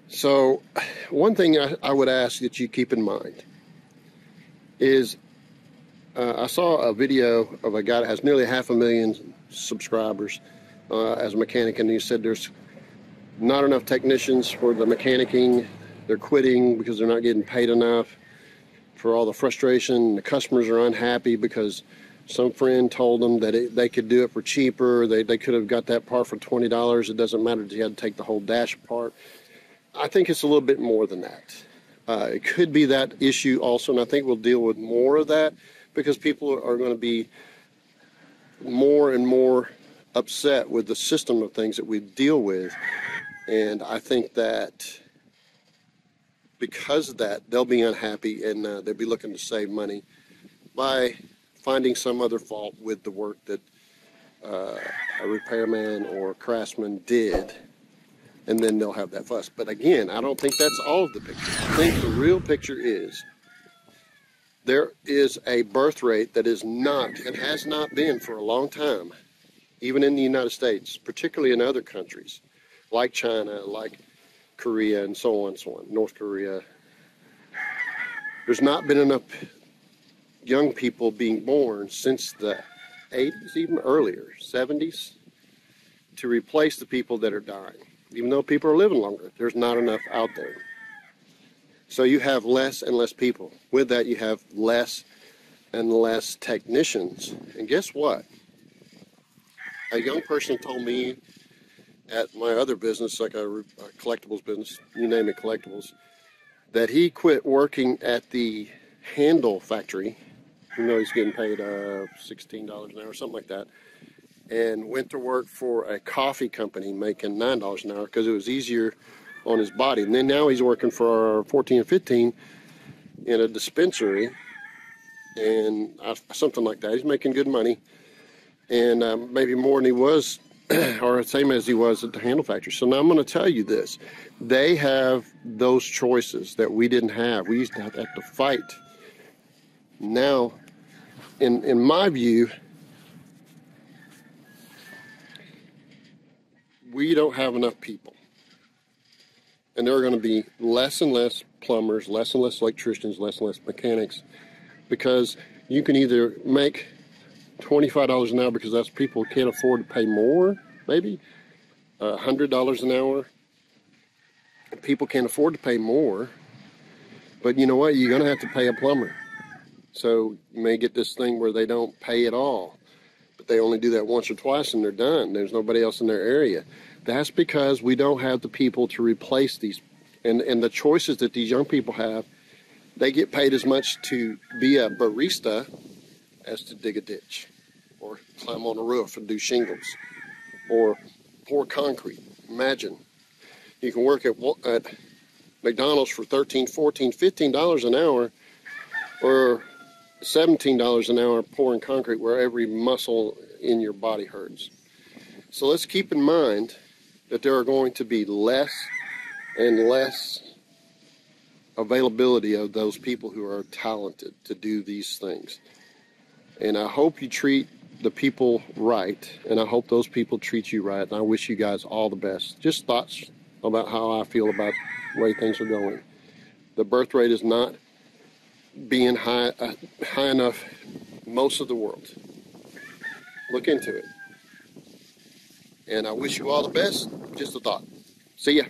So one thing I would ask that you keep in mind is I saw a video of a guy that has nearly 500,000 subscribers as a mechanic, and he said there's not enough technicians for the mechanicing. They're quitting because they're not getting paid enough for all the frustration. The customers are unhappy because some friend told them that they could do it for cheaper. They could have got that part for $20. It doesn't matter that you had to take the whole dash apart. I think it's a little bit more than that. It could be that issue also, and I think we'll deal with more of that because people are going to be more and more upset with the system of things that we deal with. And I think that because of that, they'll be unhappy and they'll be looking to save money by finding some other fault with the work that a repairman or a craftsman did. And then they'll have that fuss. But again, I don't think that's all of the picture. I think the real picture is there is a birth rate that is not, and has not been for a long time, even in the United States, particularly in other countries, like China, like Korea, and so on, North Korea. There's not been enough young people being born since the 80s, even earlier, 70s, to replace the people that are dying. Even though people are living longer, there's not enough out there. So you have less and less people. With that, you have less and less technicians. And guess what? A young person told me at my other business, like a collectibles business, you name it, collectibles, that he quit working at the handle factory, even though he's getting paid $16 an hour, something like that, and went to work for a coffee company making $9 an hour because it was easier on his body. And then now he's working for 14 or 15 in a dispensary and something like that. He's making good money, and maybe more than he was or the same as he was at the handle factory. So now I'm going to tell you this. They have those choices that we didn't have. We used to have to fight. Now, in my view, we don't have enough people. And there are going to be less and less plumbers, less and less electricians, less and less mechanics, because you can either make $25 an hour because that's people who can't afford to pay more, maybe $100 an hour. People can't afford to pay more, but you know what? You're going to have to pay a plumber. So you may get this thing where they don't pay at all. They only do that once or twice and they're done. There's nobody else in their area. That's because we don't have the people to replace these. And the choices that these young people have, they get paid as much to be a barista as to dig a ditch or climb on a roof and do shingles or pour concrete. Imagine. You can work at McDonald's for $13, $14, $15 an hour, or $17 an hour pouring concrete where every muscle in your body hurts. So let's keep in mind that there are going to be less and less availability of those people who are talented to do these things. And I hope you treat the people right, and I hope those people treat you right, and I wish you guys all the best. Just thoughts about how I feel about the way things are going. The birth rate is not being high enough most of the world. Look into it. And I wish you all the best. Just a thought. See ya.